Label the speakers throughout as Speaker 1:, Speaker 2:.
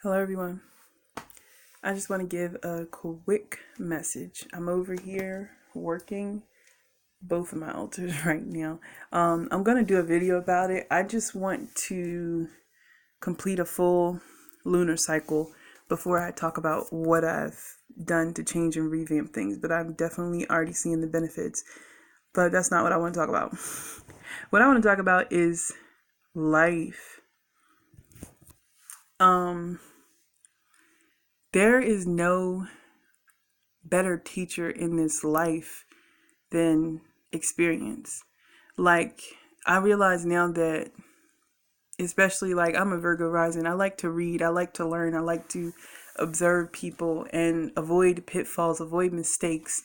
Speaker 1: Hello, everyone. I just want to give a quick message. I'm over here working both of my altars right now. I'm going to do a video about it. I just want to complete a full lunar cycle before I talk about what I've done to change and revamp things. But I'm definitely already seeing the benefits. But that's not what I want to talk about. What I want to talk about is life. There is no better teacher in this life than experience. Like, I realize now that, especially like I'm a Virgo rising, I like to read, I like to learn, I like to observe people and avoid pitfalls, avoid mistakes,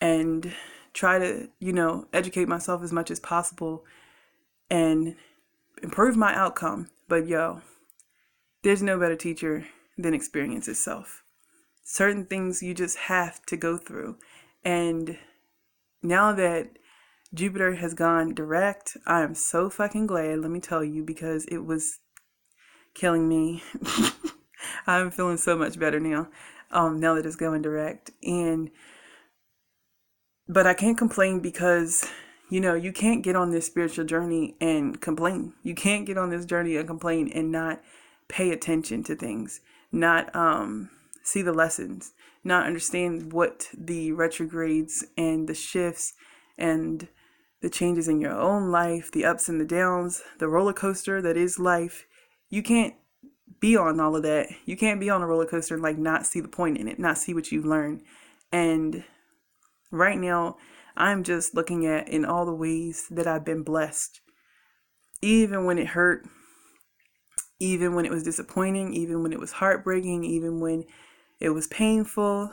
Speaker 1: and try to, educate myself as much as possible and improve my outcome. But there's no better teacher than experience itself. Certain things you just have to go through. And now that Jupiter has gone direct, I am so fucking glad, let me tell you, because it was killing me. I'm feeling so much better now, now that it's going direct. But I can't complain because, you can't get on this spiritual journey and complain. You can't get on this journey and complain and not pay attention to things, not see the lessons, not understand what the retrogrades and the shifts and the changes in your own life, the ups and the downs, the roller coaster that is life. You can't be on all of that. You can't be on a roller coaster and not see the point in it, not see what you've learned. And right now, I'm just looking at in all the ways that I've been blessed. Even when it hurt, even when it was disappointing, even when it was heartbreaking, even when it was painful,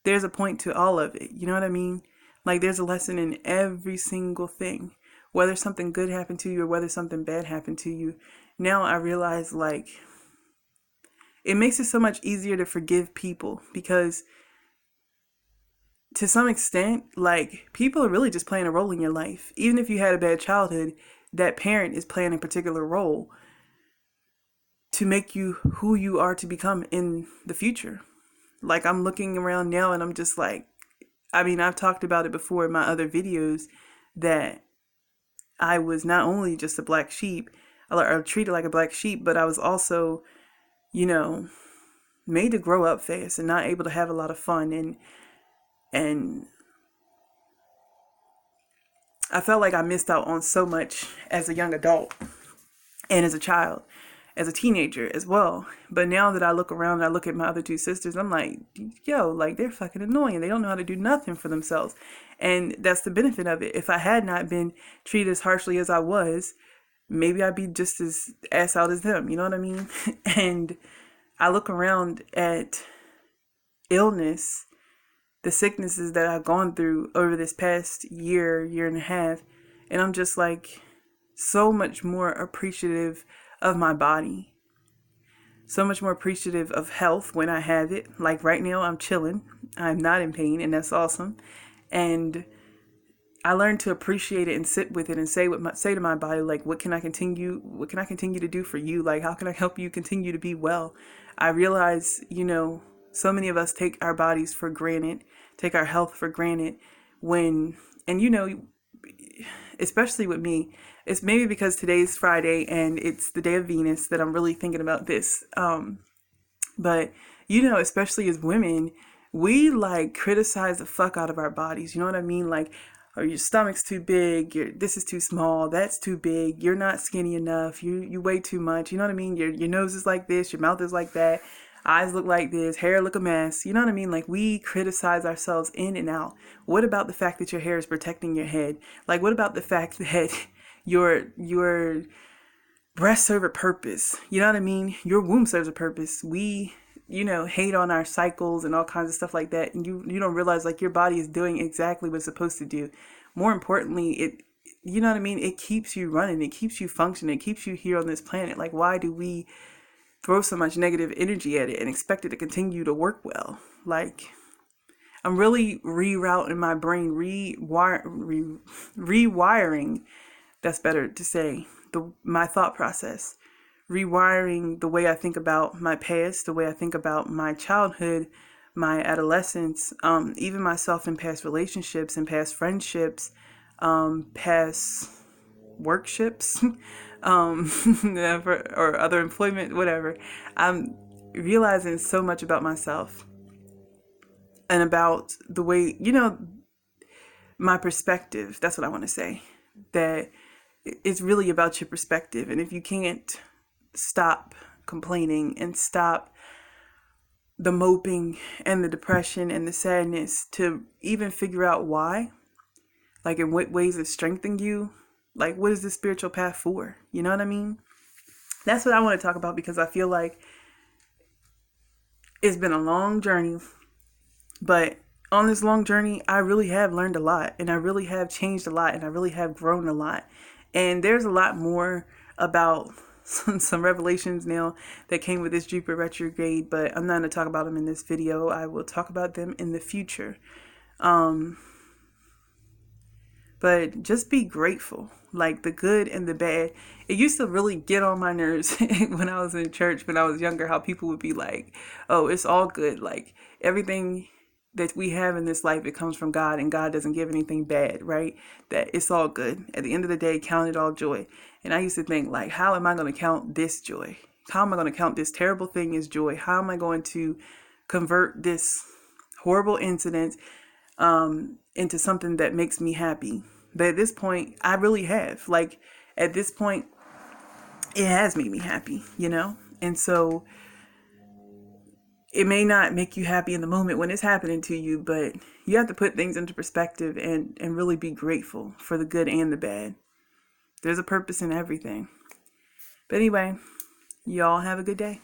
Speaker 1: there's a point to all of it. You know what I mean? Like, there's a lesson in every single thing. Whether something good happened to you or whether something bad happened to you. Now I realize, it makes it so much easier to forgive people because to some extent, people are really just playing a role in your life. Even if you had a bad childhood, that parent is playing a particular role to make you who you are to become in the future. I'm looking around now and I'm just I've talked about it before in my other videos that I was not only just a black sheep or treated like a black sheep, but I was also, made to grow up fast and not able to have a lot of fun. And I felt like I missed out on so much as a young adult and as a child, as a teenager as well. But now that I look around and I look at my other two sisters, I'm like, they're fucking annoying. They don't know how to do nothing for themselves. And that's the benefit of it. If I had not been treated as harshly as I was, maybe I'd be just as ass out as them. You know what I mean? And I look around at illness, the sicknesses that I've gone through over this past year and a half, and I'm just so much more appreciative of my body, so much more appreciative of health when I have it. Like right now, I'm chilling. I'm not in pain, and that's awesome. And I learned to appreciate it and sit with it and say to my body, what can I continue to do for you? How can I help you continue to be well? I realize, so many of us take our bodies for granted, take our health for granted especially with me, it's maybe because today's Friday and it's the day of Venus that I'm really thinking about this. But especially as women, we criticize the fuck out of our bodies. You know what I mean? Or your stomach's too big, this is too small, that's too big, you're not skinny enough, you weigh too much, you know what I mean? Your nose is like this, your mouth is like that, eyes look like this, hair look a mess, you know what I mean? We criticize ourselves in and out. What about the fact that your hair is protecting your head? What about the fact that your breast serve a purpose? You know what I mean? Your womb serves a purpose. We hate on our cycles and all kinds of stuff like that. And you don't realize your body is doing exactly what it's supposed to do. More importantly, you know what I mean? It keeps you running. It keeps you functioning. It keeps you here on this planet. Why do we throw so much negative energy at it and expect it to continue to work well? I'm really rerouting my brain, rewiring, that's better to say, my thought process. rewiring the way I think about my past, the way I think about my childhood, my adolescence, even myself in past relationships and past friendships, past workships, or other employment, whatever. I'm realizing so much about myself and about the way, my perspective. That's what I want to say. That it's really about your perspective. And if you can't stop complaining and stop the moping and the depression and the sadness to even figure out why, like in what ways it strengthened you, like what is the spiritual path for? You know what I mean? That's what I want to talk about, because I feel like it's been a long journey, but on this long journey, I really have learned a lot, and I really have changed a lot, and I really have grown a lot. And there's a lot more about some revelations now that came with this Jupiter retrograde, but I'm not going to talk about them in this video. I will talk about them in the future. But just be grateful, like the good and the bad. It used to really get on my nerves when I was in church, when I was younger, how people would be like, oh, it's all good. Like everything that we have in this life, it comes from God, and God doesn't give anything bad, right? That it's all good. At the end of the day, count it all joy. And I used to think, like, how am I going to count this joy? How am I going to count this terrible thing as joy? How am I going to convert this horrible incident into something that makes me happy? But at this point, I really have. Like, at this point, it has made me happy, And so it may not make you happy in the moment when it's happening to you, but you have to put things into perspective and really be grateful for the good and the bad. There's a purpose in everything. But anyway, y'all have a good day.